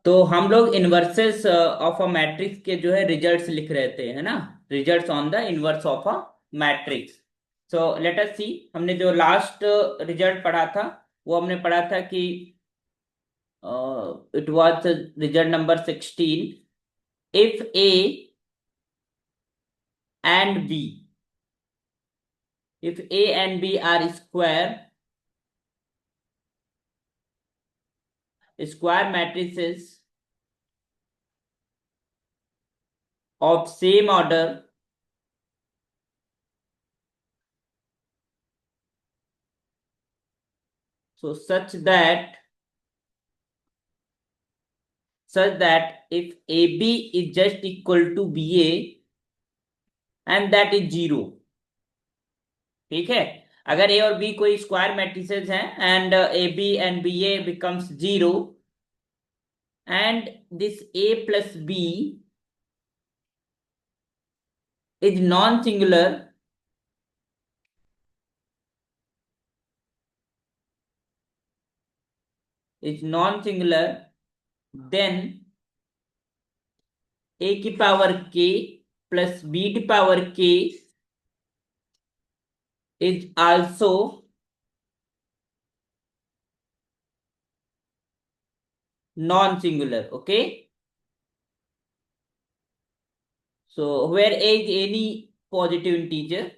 तो हम लोग इनवर्सेस ऑफ अ मैट्रिक्स के जो है रिजल्ट्स लिख रहे थे, है ना। Results on the inverse of a matrix. So let us see, हमने जो लास्ट रिजल्ट पढ़ा था वो हमने पढ़ा था कि it was result number 16। If A and B, if A and B are square matrices of same order, so such that if AB is just equal to BA and that is zero, ठीक है। अगर ए और B कोई square matrices हैं and A B and B A becomes zero and this A plus B is non singular, then a की power k plus b की power k is also non-singular. Okay, so where a is any positive integer,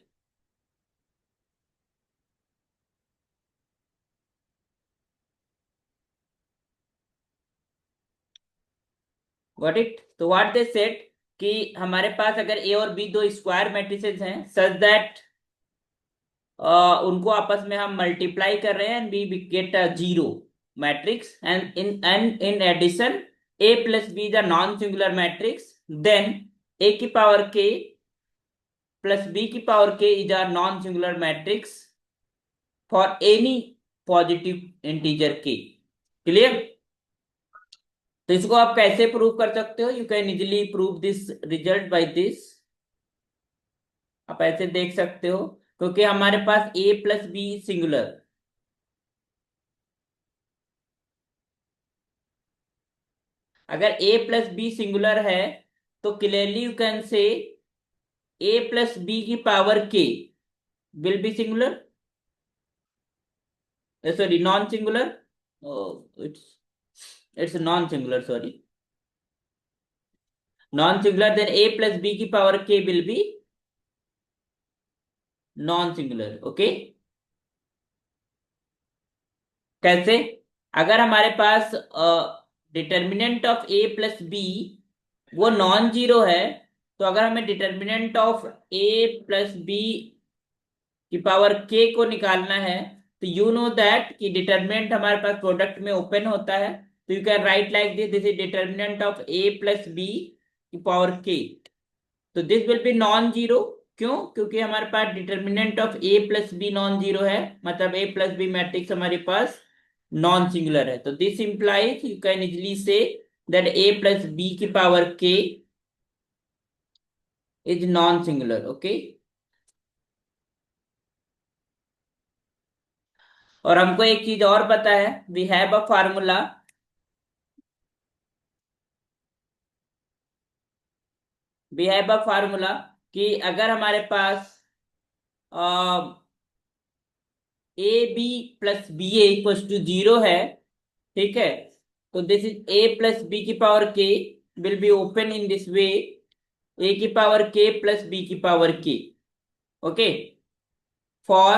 got it? तो what they said कि हमारे पास अगर a और b दो square matrices हैं such that उनको आपस में हम मल्टीप्लाई कर रहे हैं and we get a zero matrix, and in addition a plus B is a non singular matrix, then a की पावर k प्लस b की power k is a non singular matrix for any positive integer k। Clear? तो इसको आप कैसे prove कर सकते हो? You can easily prove this result by this. आप ऐसे देख सकते हो क्योंकि हमारे पास a प्लस बी सिंगुलर, अगर a प्लस बी सिंगुलर है तो clearly you can say a plus B की power k will be singular, sorry non singular. It's non singular, sorry non singular, then a plus B की power k will be non singular. Okay, कैसे? अगर हमारे पास determinant of a plus B वो non zero है, तो अगर हमें determinant of a plus B की पावर k को निकालना है, तो यू नो दैट कि डिटर्मिनेंट हमारे पास प्रोडक्ट में ओपन होता है, तो you can write like this, this is determinant of a plus B की पावर k। तो this will be non zero. क्यों? क्योंकि हमारे पास determinant of a plus B non zero है, मतलब a प्लस बी मैट्रिक्स हमारे पास नॉन सिंगुलर है। तो this implies you can easily say that a plus B की power k is non singular. Okay, और हमको एक चीज और पता है, वी हैव अ फार्मूला, कि अगर हमारे पास A B plus B A equal to zero है, ठीक है, तो this is A plus B की power K will be open in this way, A की पावर के प्लस बी की power K. Okay, for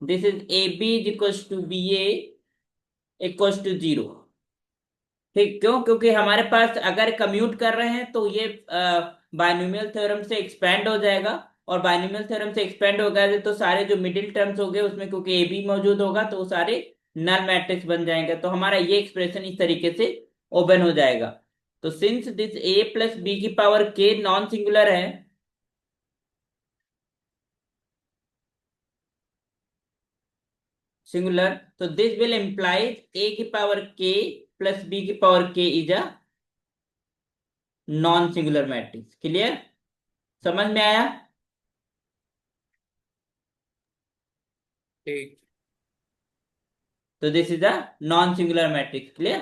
this is A B is equal to B A equal to zero. ठीक, क्यों? क्योंकि हमारे पास अगर commute कर रहे हैं तो ये बायनोमियल थ्योरम से एक्सपेंड हो जाएगा, और बायनोमियल थ्योरम से एक्सपेंड हो गए तो सारे जो मिडिल टर्म्स हो गए उसमें क्योंकि ए बी मौजूद होगा तो वो सारे नल मैट्रिक्स बन जाएंगे, तो हमारा ये एक्सप्रेशन इस तरीके से ओपन हो जाएगा। तो since this A plus B की पावर के नॉन सिंगुलर है, सिंगुलर, तो दिस विल इम्प्लाइज ए की पावर के प्लस बी की power k is a non singular matrix. Clear? समझ में आया? ठीक। तो this is a non singular matrix. Clear?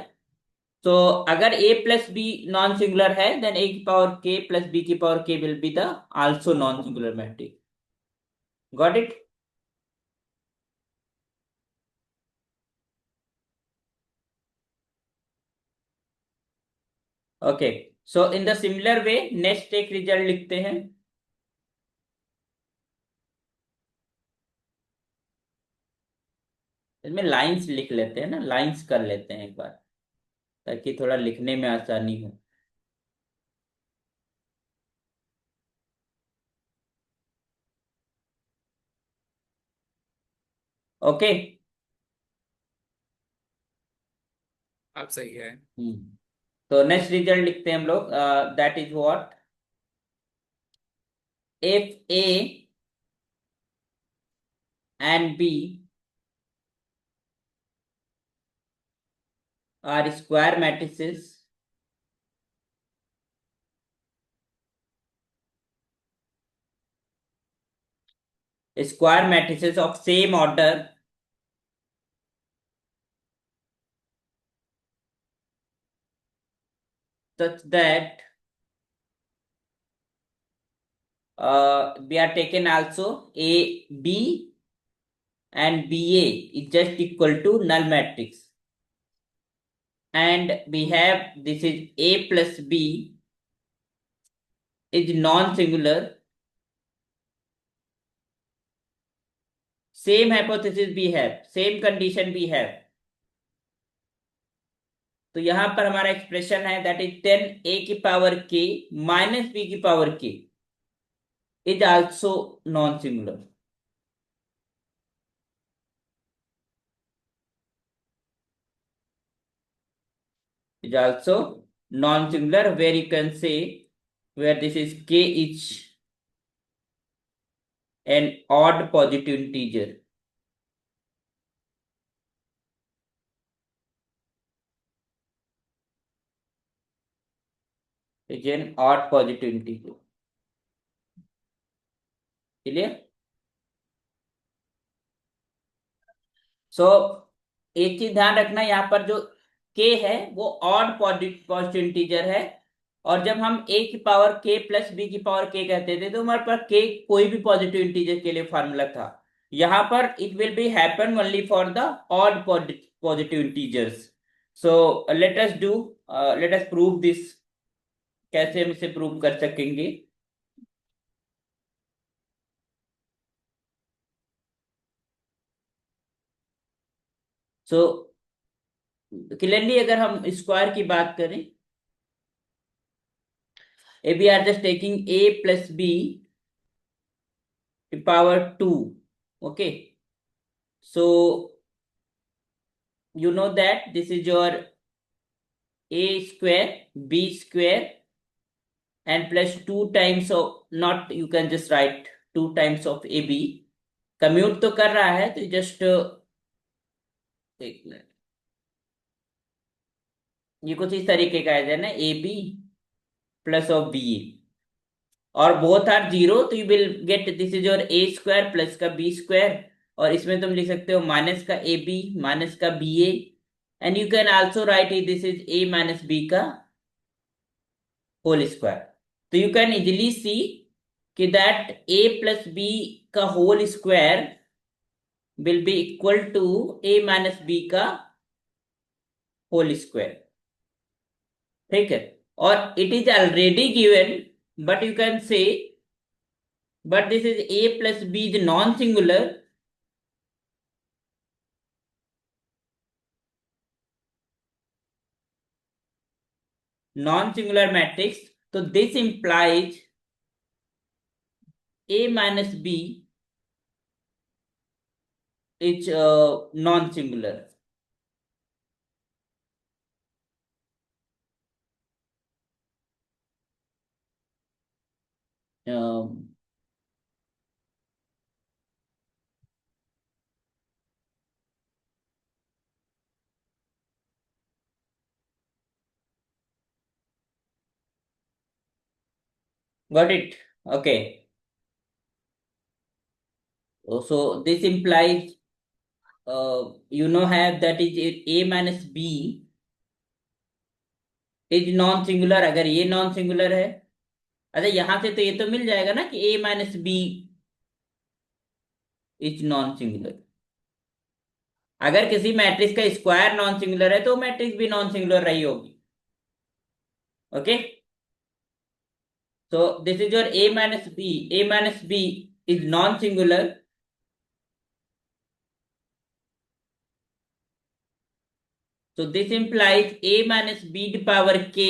So अगर a plus b non singular है, then a की पावर k plus b की power k will be the also non singular matrix. Got it? Okay. So in the similar way, next एक result लिखते हैं. इसमें lines लिख लेते हैं ना, लाइंस कर लेते हैं एक बार, ताकि थोड़ा लिखने में आसानी हो. ओके. आप सही है। तो नेक्स्ट रिजल्ट लिखते हैं हम लोग. That is what, if A and B are square matrices, square matrices of same order, such that we are taken also a b and ba is just equal to null matrix, and we have this is a plus b is non singular. Same hypothesis we have, same condition we have. तो यहां पर हमारा expression है that is 10 a की power k minus b की power k is also known singular. Is also non singular, where you can say where this is k is an odd positive integer. Is an odd positive integer. Clear? सो एक चीज ध्यान रखना, यहाँ पर जो k है वो ऑड पॉजिटिव इंटीजर है. और जब हम a की पावर k प्लस b की पावर k कहते थे तो हमारे पास k कोई भी पॉजिटिव इंटीजर के लिए फॉर्मूला था. यहाँ पर it will be happen only for the odd positive integers. So let us do, let us prove this. कैसे हम इसे प्रूव कर सकेंगे? सो क्लियरली अगर हम स्क्वायर की बात करें, if we are just taking a plus b to power 2, okay, so you know that this is your a square b square and plus 2 times of, not you can just write 2 times of ab. Commute तो कर रहा है तो just एक minute, ये कुछ इस तरीके का है ना, A B plus of B A और बोथ आर जीरो, तो you will get this is your A square plus का बी स्क्वायर. और इसमें तुम लिख सकते हो माइनस का ए बी माइनस का B A, and you can also write it this is A minus B का होल स्क्वायर. तो यू कैन इजिली सी कि दैट ए प्लस बी का whole square will be equal to A minus B का whole square. ठीक है. और it is already given, but you can say but this is a plus b is non-singular. Non-singular matrix, so this implies a minus b is non-singular. Um, got it? Okay. So this implies you know have that is a minus b is non singular, अगर ये non singular है। अच्छा यहां से तो ये तो मिल जाएगा ना कि a minus B is non singular. अगर किसी मैट्रिक्स का स्क्वायर नॉन सिंगुलर है तो मैट्रिक्स भी नॉन सिंगुलर रही होगी। Okay, so this is your a minus b. A minus b is non singular, so this implies a minus b to power k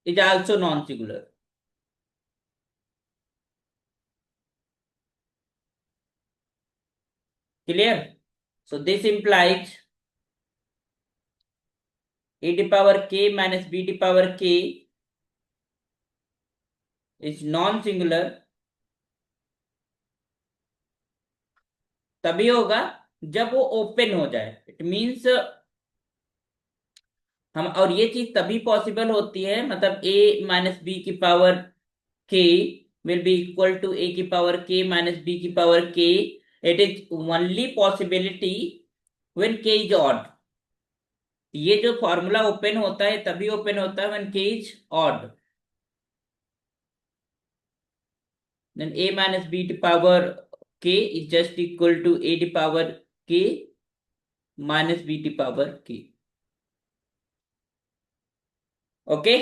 is also non singular. Clear? So this implies a to power k minus b to power k is non singular, तभी होगा जब वो open हो जाए। It means हम, और ये चीज तभी पॉसिबल होती है, मतलब a माइनस बी की power k will be equal to a की पावर k minus b की power k. It is only possibility when k is odd. ये जो फॉर्मूला ओपन होता है तभी ओपन होता है when k is odd. Then a minus b to power k is just equal to a to power k minus b to power k. Okay,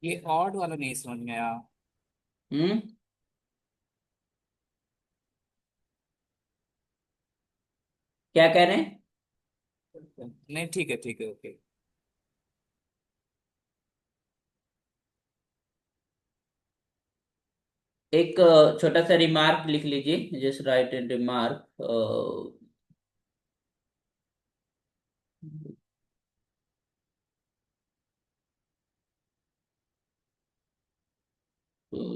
ये odd वाला नहीं समझ में आया। हम्म, क्या कह रहे हैं? नहीं ठीक है ओके। एक छोटा सा रिमार्क लिख लीजिए, just write an remark.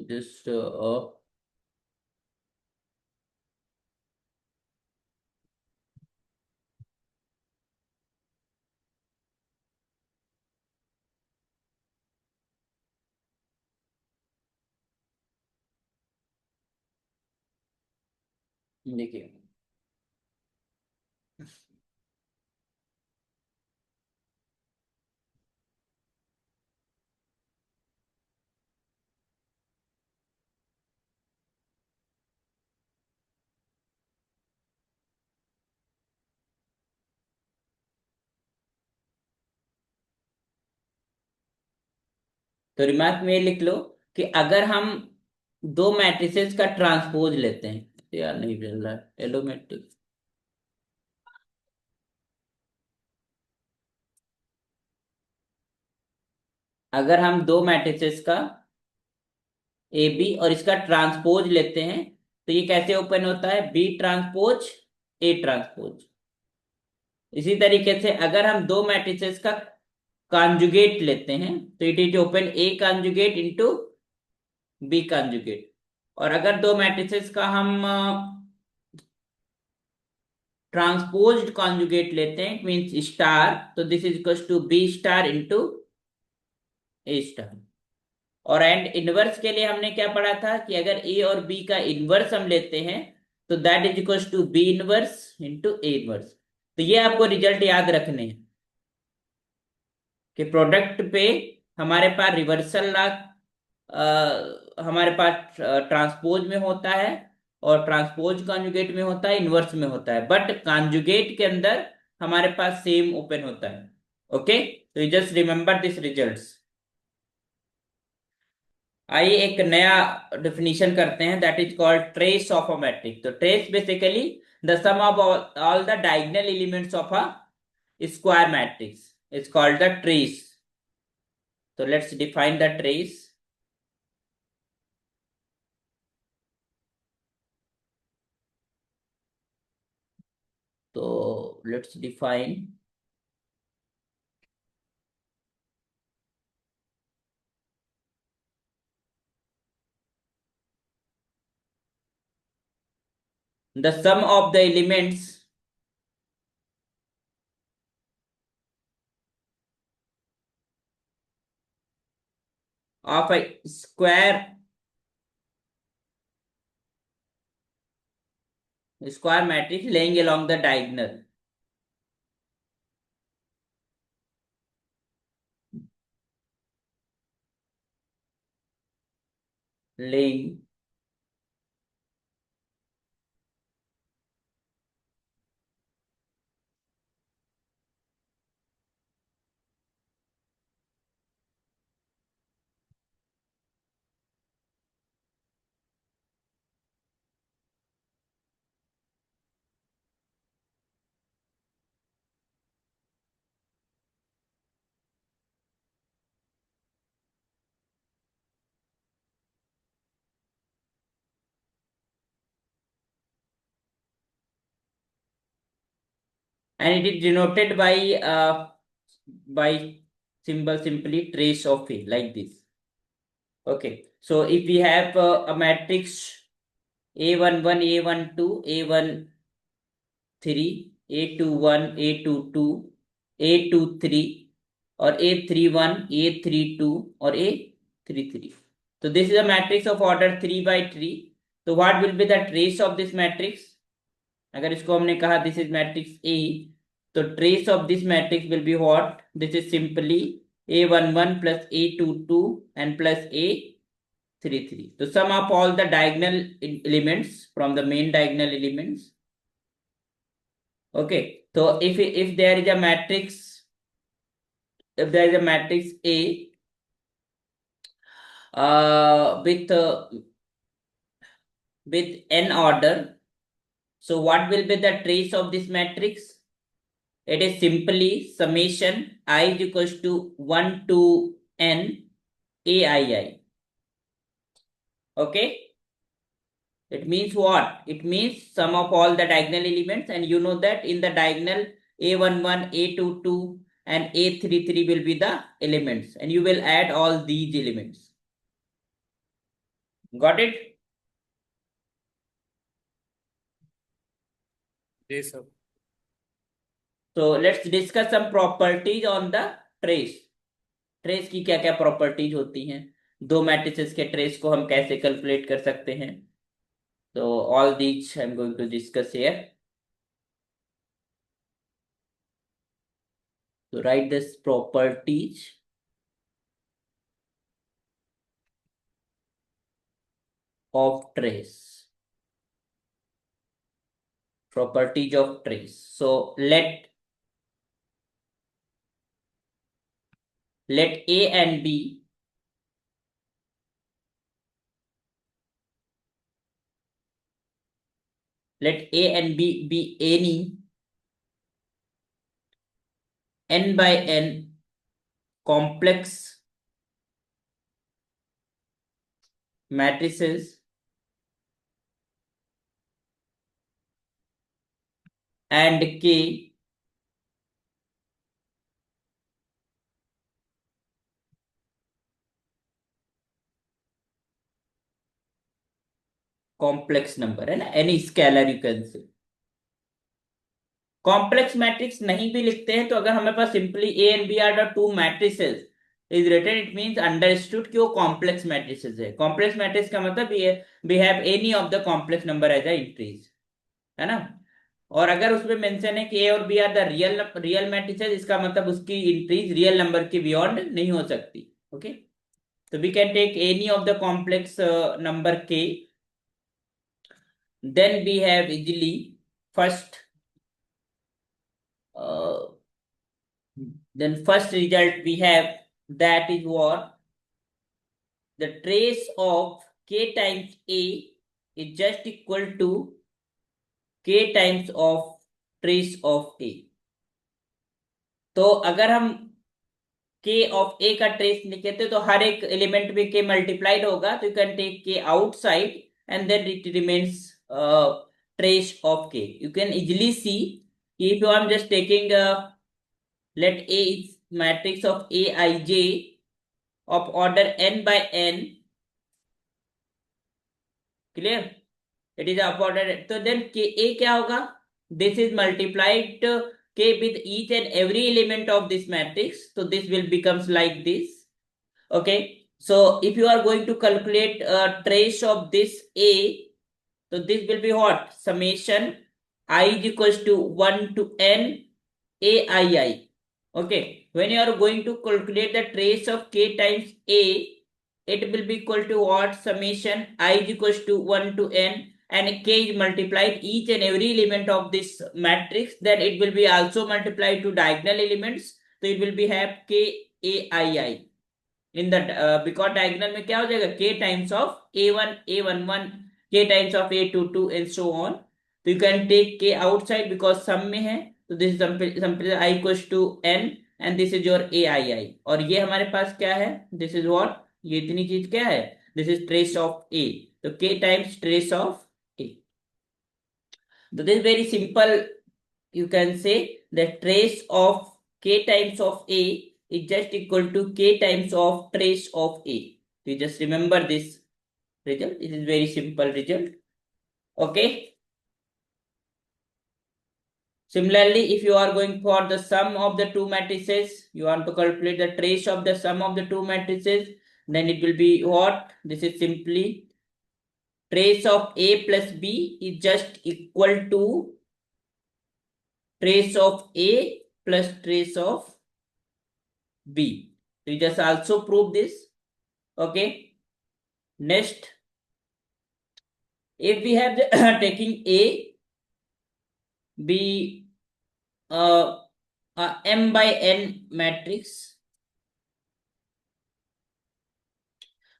Just देखिए, तो रिमार्क में ये लिख लो कि अगर हम दो मैट्रिसेस का ट्रांसपोज लेते हैं, यार नहीं मिल रहा है एलोमेट्रिक। अगर हम दो मैट्रिसेस का ए बी और इसका ट्रांसपोज लेते हैं तो ये कैसे ओपन होता है? B transpose A transpose. इसी तरीके से अगर हम दो मैट्रिसेस का कॉन्जुगेट लेते हैं तो it is open A conjugate into B conjugate. और अगर दो मैट्रिसेस का हम ट्रांसपोज्ड कॉन्जुगेट लेते हैं, मींस स्टार, तो this is equal to B star into A star. और एंड इनवर्स के लिए हमने क्या पढ़ा था कि अगर ए और बी का इनवर्स हम लेते हैं तो that is equal to B inverse into A inverse. तो ये आपको रिजल्ट याद रखने हैं कि प्रोडक्ट पे हमारे पास रिवर्सल लॉ हमारे पास ट्रांसपोज में होता है, और ट्रांसपोज कॉन्जुगेट में होता है, इनवर्स में होता है, बट कॉन्जुगेट के अंदर हमारे पास सेम ओपन होता है। ओके, तो you just remember this results. आइए एक नया डेफिनेशन करते हैं, that is called trace of a matrix. तो trace basically the sum of all the diagonal elements of a square matrix is called the trace. तो let's define the trace. तो let's define the sum of the elements of a square square matrix laying along the diagonal. Laying and it is denoted by symbol simply trace of A like this. Okay, so if we have a matrix A11, A12, A13, A21, A22, A23, or A31, A32, or A33. So this is a matrix of order 3 by 3. So what will be the trace of this matrix? अगर इसको हमने कहा this is matrix A, तो trace of this matrix will be what? This is simply A11 plus A22 and plus A33. So sum up all the diagonal elements from the main diagonal elements. Okay, so if there is a matrix, if there is a matrix A with n order, so what will be the trace of this matrix? It is simply summation I is equals to 1 to n aii. Okay, it means what? It means sum of all the diagonal elements, and you know that in the diagonal a11, a22 and a33 will be the elements, and you will add all these elements. Got it? Yes, sir. So let's discuss some properties on the trace. Trace की क्या क्या properties होती हैं, दो matrices के trace को हम कैसे कैलकुलेट कर सकते हैं. तो all these I am going to discuss here. तो write this properties of trace. Properties of trace. So let A and B be any n by n complex matrices and K complex number है ना, any scalar you can say. Complex matrix नहीं भी लिखते हैं तो अगर हमारे पास simply A and B are the two matrices is written, it means understood कि वो कॉम्प्लेक्स मैट्रिसेस है. कॉम्प्लेक्स मैट्रिक्स का मतलब ये we have any of the complex number as a entries, है ना. और अगर उसमें मेंशन है कि ए और B are the real matrices, इसका मतलब उसकी इंट्रीज रियल नंबर के बियॉन्ड नहीं हो सकती. Okay, so we can take any of the complex number k. Then we have easily first then first result we have, that is what? The trace of k times a is just equal to k times of trace of a. तो अगर हम k of a का trace लिखे तो हर एक element में k multiplied होगा, तो you can take k outside and then it remains trace of k. You can easily see if you are just taking let A is matrix of aij of order n by n, clear, it is of order, so then k a क्या होगा? This is multiplied k with each and every element of this matrix, so this will becomes like this. Okay, so if you are going to calculate a trace of this a, So this will be what? Summation I is equals to 1 to n aii. Okay, when you are going to calculate the trace of k times a, it will be equal to what? Summation I is equals to 1 to n, and k is multiplied each and every element of this matrix, then it will be also multiplied to diagonal elements. So it will be have k aii in the because diagonal में क्या हो जाएगा? K times of a1 a11, k times of a22 and so on. So you can take k outside because sum में है. तो this is simply I equals to n and this is your aii. और ये हमारे पास क्या है? This is what? ये इतनी चीज क्या है? This is trace of a. तो k times trace of a. So this is very simple. You can say the trace of k times of a is just equal to k times of trace of a. You just remember this result. It is very simple result. Okay. Similarly, if you are going for the sum of the two matrices, you want to calculate the trace of the sum of the two matrices, then it will be what? This is simply trace of a plus b is just equal to trace of a plus trace of b. We just also prove this. Okay. Next, if we have the taking a b m by n matrix,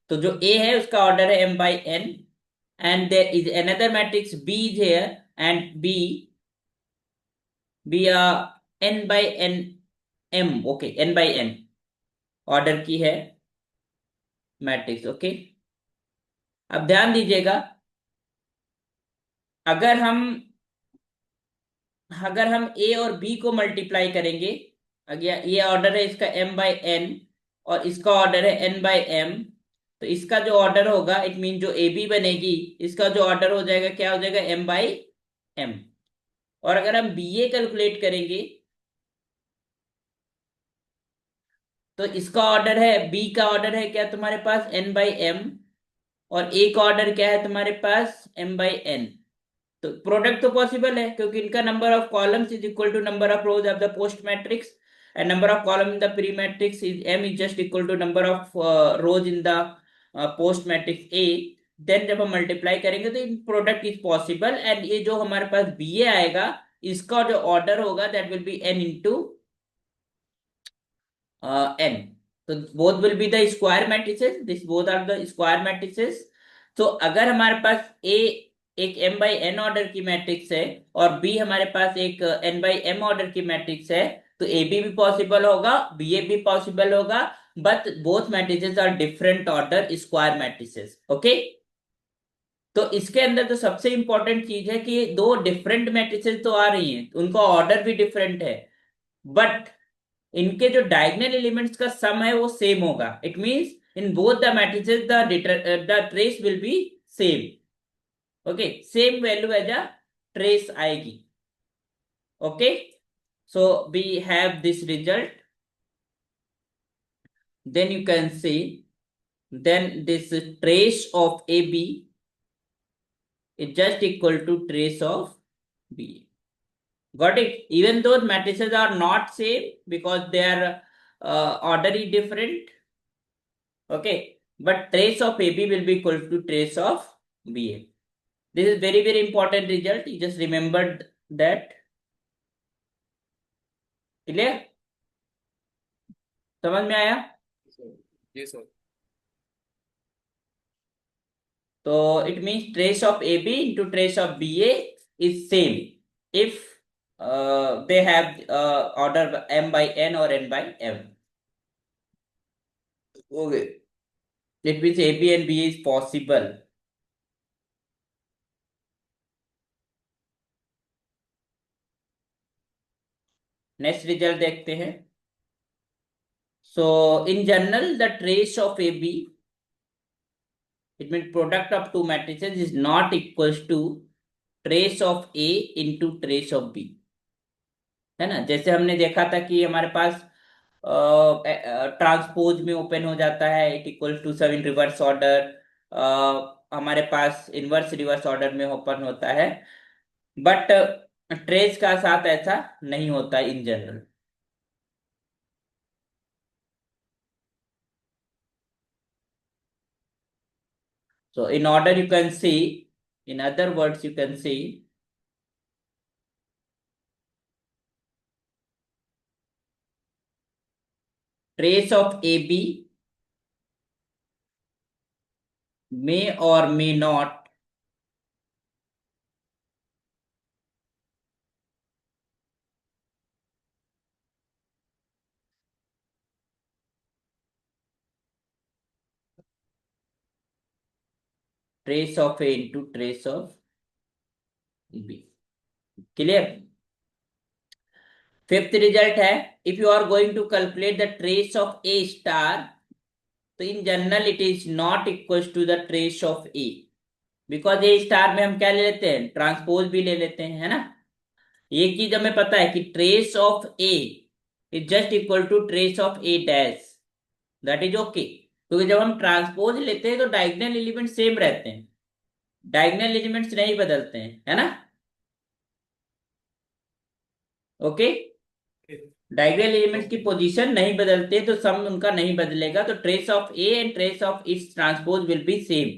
तो जो a है उसका order है m by n, and there is another matrix b is here, and b n by n m. Okay, n by n order की है matrix. Okay, अब ध्यान दीजिएगा, अगर हम a और b को मल्टीप्लाई करेंगे, अगर ये ऑर्डर है इसका m बाई n और इसका ऑर्डर है n बाई m, तो इसका जो ऑर्डर होगा, इट मीन जो ए बी बनेगी, इसका जो ऑर्डर हो जाएगा क्या हो जाएगा? m by m. और अगर हम बी ए कैलकुलेट करेंगे तो इसका ऑर्डर है, बी का ऑर्डर है क्या तुम्हारे पास? n बाई m, और ए का ऑर्डर क्या है तुम्हारे पास? m by n. तो प्रोडक्ट तो पॉसिबल है क्योंकि इनका number of columns is equal to number of rows of the post matrix, and number of column in the pre matrix is m is just equal to number of rows in the post matrix a. Then जब हम multiply करेंगे तो इन product is possible, and ये जो हमारे पास B ए आएगा, इसका जो ऑर्डर होगा that will be n into n. तो both will be the square matrices, this both are the square matrices. तो अगर हमारे पास a एक m बाई n ऑर्डर की मैट्रिक्स है और b हमारे पास एक n बाई m ऑर्डर की मैट्रिक्स है, तो a b भी पॉसिबल होगा, b a भी पॉसिबल होगा, but both matrices are different order square matrices. Okay, तो इसके अंदर तो सबसे इंपॉर्टेंट चीज है कि दो डिफरेंट मैट्रिसेस तो आ रही हैं, उनका ऑर्डर भी डिफरेंट है, बट इनके जो डायगोनल एलिमेंट्स का सम है वो सेम होगा. It means in both the matrices the trace will be same. Okay, same value as a trace आएगी. Okay, so we have this result. Then you can see, then this trace of AB is just equal to trace of BA. Got it? Even though matrices are not same because their order is different. Okay, but trace of AB will be equal to trace of BA. This is very very important result. You just remembered that. Clear? समझ में आया? जी sir. तो it means trace of AB into trace of BA is same if they have order m by n or n by m. Okay, it means AB and BA is possible. Next result देखते हैं. So in general the trace of A B, it mean product of two matrices is not equals to trace of A into trace of B. है ना? जैसे हमने देखा था कि हमारे पास ट्रांसपोज में ओपन हो जाता है, it equal to 7 reverse order, हमारे पास इनवर्स रिवर्स ऑर्डर में ओपन होता है, बट ट्रेस का साथ ऐसा नहीं होता in general. So in order you can see, in other words you can see, trace of AB may or may not trace of A into trace of B. Clear? Fifth result है, if you are going to calculate the trace of A star, तो in general it is not equals to the trace of A, because A star में हम क्या ले लेते हैं, transpose भी ले लेते हैं, है ना। एक चीज हमें पता है कि trace of A is just equal to trace of A dash, that is okay, क्योंकि जब हम ट्रांसपोज लेते हैं तो डायगोनल एलिमेंट सेम रहते हैं, डायगोनल एलिमेंट्स नहीं बदलते हैं, है ना। ओके, डायगोनल एलिमेंट्स की पोजीशन नहीं बदलते, तो सम उनका नहीं बदलेगा, तो trace of A and trace of its transpose will be same,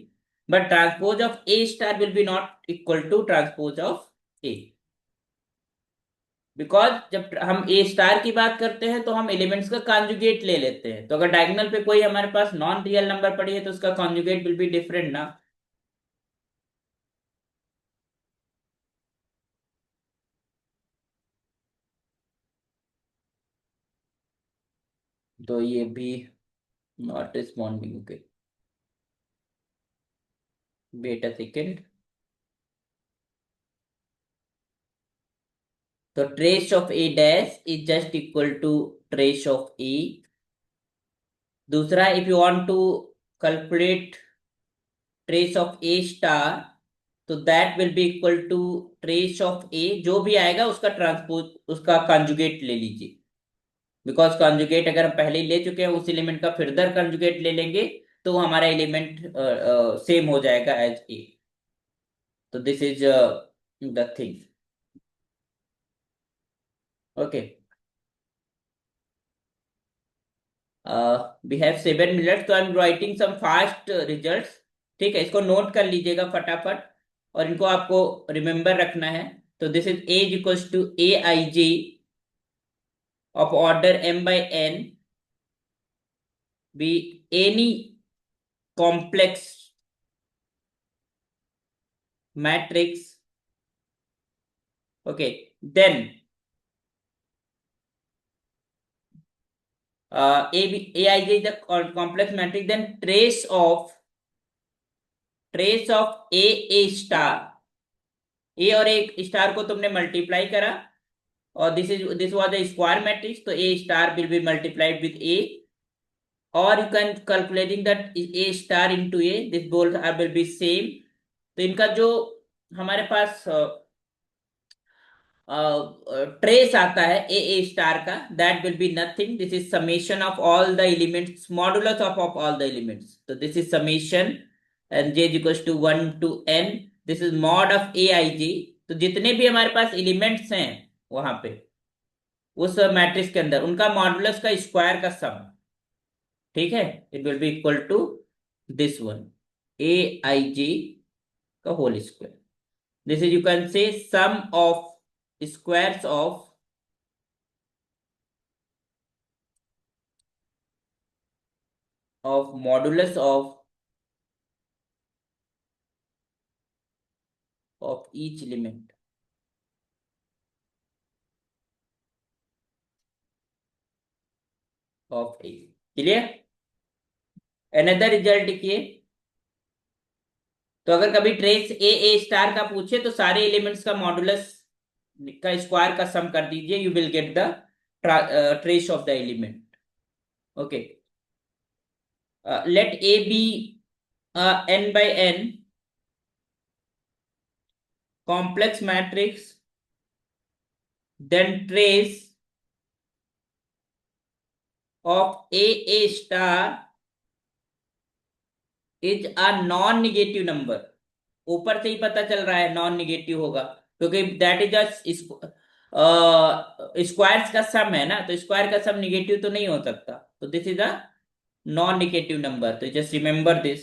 but transpose of A star will be not equal to transpose of A, because जब हम ए स्टार की बात करते हैं तो हम एलिमेंट्स का कॉन्जुगेट ले लेते हैं, तो अगर डायगोनल पे कोई हमारे पास नॉन रियल नंबर पड़ी है तो उसका कॉन्जुगेट विल बी डिफरेंट ना। तो ये भी not responding, okay, wait a second. तो trace of A dash is just equal to trace of A. दूसरा, if you want to calculate trace of A star, तो that will be equal to trace of A, जो भी आएगा उसका transpose, उसका conjugate ले लीजिए, बिकॉज कॉन्जुगेट अगर हम पहले ही ले चुके हैं उस एलिमेंट का फिर कॉन्जुगेट ले लेंगे तो वो हमारा एलिमेंट सेम हो जाएगा एज ए। तो this is the thing, okay. We have 7 minute, तो I am writing some fast results, ठीक है, इसको नोट कर लीजिएगा फटाफट और इनको आपको रिमेंबर रखना है। तो this is A equals to A I G of order m by n be any complex matrix, okay, then aij is the complex matrix, then trace of a star, A और एक star को तुमने multiply करा और this was a square matrix, तो A star will be multiplied with A, और you can calculating that A star into A, this both are will be same. तो इनका जो हमारे पास ट्रेस आता है ए स्टार का, that will be nothing, this is summation of all the elements, modulus of all the elements, तो this is summation and J equals to 1 to n, this is mod of A I J. तो जितने भी हमारे पास elements हैं वहां पे उस matrix के अंदर, उनका मॉडुलस का स्क्वायर का सम, ठीक है, it will be equal to this one, A I J का whole square. This is, you can say, sum of squares of modulus of each element of A। Clear? Another result देखिए, तो अगर कभी trace ए star का पूछे तो सारे elements का मॉडुलस का स्क्वायर का सम कर दीजिए, you will get the trace of the element, okay. Let A B n by n complex matrix, then trace of a star is a non negative number. ऊपर से ही पता चल रहा है नॉन निगेटिव होगा, क्योंकि दैट इज अ स्क्वायर्स का सम है ना, तो स्क्वायर का सम निगेटिव तो नहीं हो सकता, तो this is a non negative number. तो just remember this,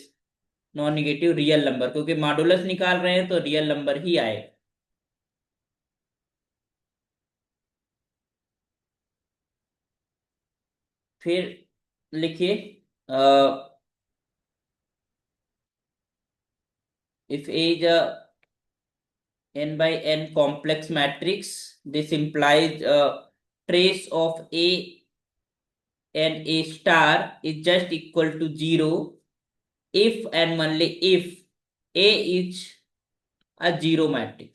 non negative real number, क्योंकि मॉडुलस निकाल रहे हैं तो रियल नंबर ही आए। फिर लिखिए, if A is a n by n complex matrix, this implies a trace of a and a star is just equal to 0 if and only if a is a zero matrix।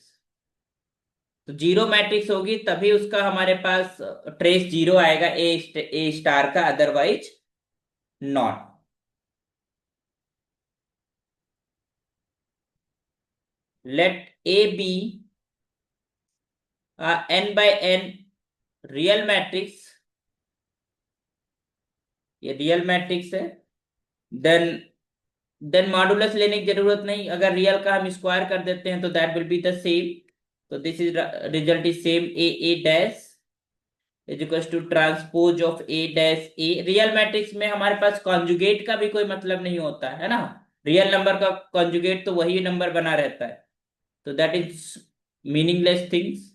तो zero matrix होगी तभी उसका हमारे पास trace zero आएगा, A star का, otherwise not. Let A B n by n real matrix, ये real matrix है। देन मॉडुलस लेने की जरूरत नहीं, अगर रियल का हम स्क्वायर कर देते हैं तो that will be the same. तो this is result is same, A dash is equal to transpose of A dash A. Real matrix में हमारे पास कॉन्जुगेट का भी कोई मतलब नहीं होता है ना, रियल नंबर का कॉन्जुगेट तो वही नंबर बना रहता है, तो that is meaningless things.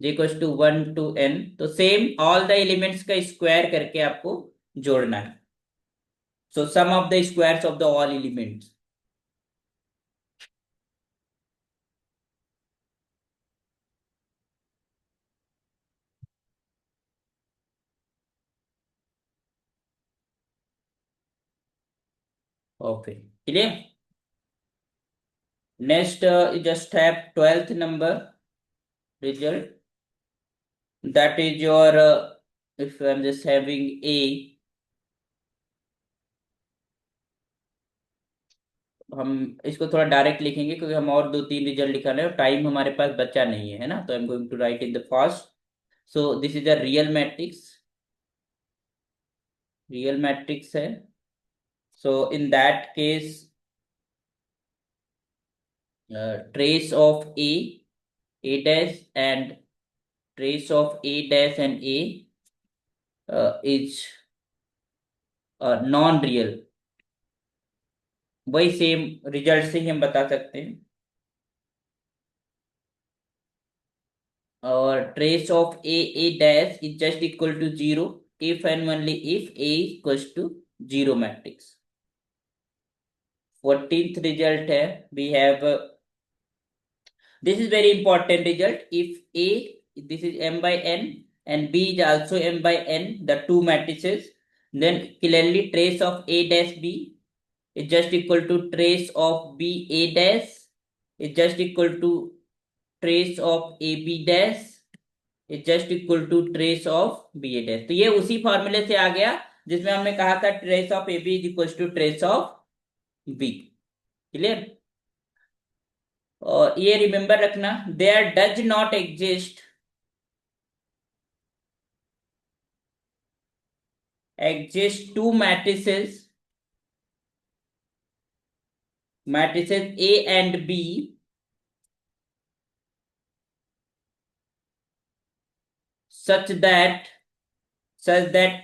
J equal to 1 to n, तो सेम ऑल द एलिमेंट्स का स्क्वायर करके आपको जोड़ना है। So sum of the squares of the all elements. Okay, clear. Next, you just have 12th number result. That is your, if I'm just having A, हम इसको थोड़ा direct लिखेंगे क्योंकि हम और दो तीन रिजल्ट लिखाने हैं, टाइम हमारे पास बचा नहीं है ना, तो I am going to write in the fast. So this is a real matrix, real matrix है। So in that case trace of A dash and trace of a dash and a is non real. वही same result से ही हम बता सकते हैं। और trace of A dash is just equal to 0 if and only if A equals to 0 matrix. 14th result है, we have, this is very important result, if a, this is m by n and b is also m by n, the two matrices, then clearly trace of a dash b is just equal to trace of b a dash is just equal to trace of a b dash is just equal to trace of b a dash। तो ये उसी फॉर्मूले से आ गया जिसमें हमने कहा था trace of A B is equal to trace of B. Clear. और ये रिमेंबर रखना, there does not exist two matrices A and B such that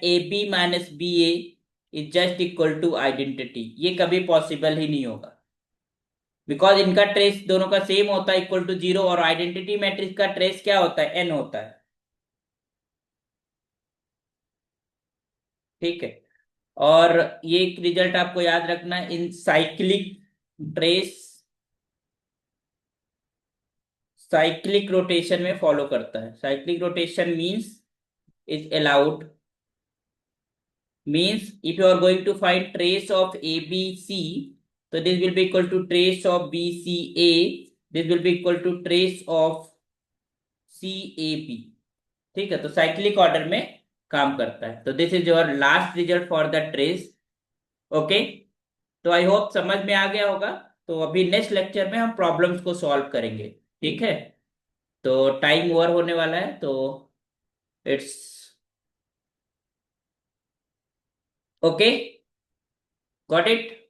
AB minus BA is just equal to identity। ये कभी possible ही नहीं होगा, because इनका trace दोनों का सेम होता है, इक्वल टू 0, और आइडेंटिटी मैट्रिक्स का ट्रेस क्या होता है, n होता है। ठीक है। और ये रिजल्ट आपको याद रखना, इन साइक्लिक ट्रेस साइक्लिक रोटेशन में फॉलो करता है। Cyclic rotation means is allowed, means if you are going to find trace of ABC, so this will be equal to trace of BCA, this will be equal to trace of CAB। ठीक है, तो cyclic order में काम करता है। तो this is your last result for the trace. Okay, तो I hope समझ में आ गया होगा। तो अभी नेक्स्ट लेक्चर में हम प्रॉब्लम्स को सॉल्व करेंगे। ठीक है, तो टाइम ओवर होने वाला है, तो इट्स ओके। Got it?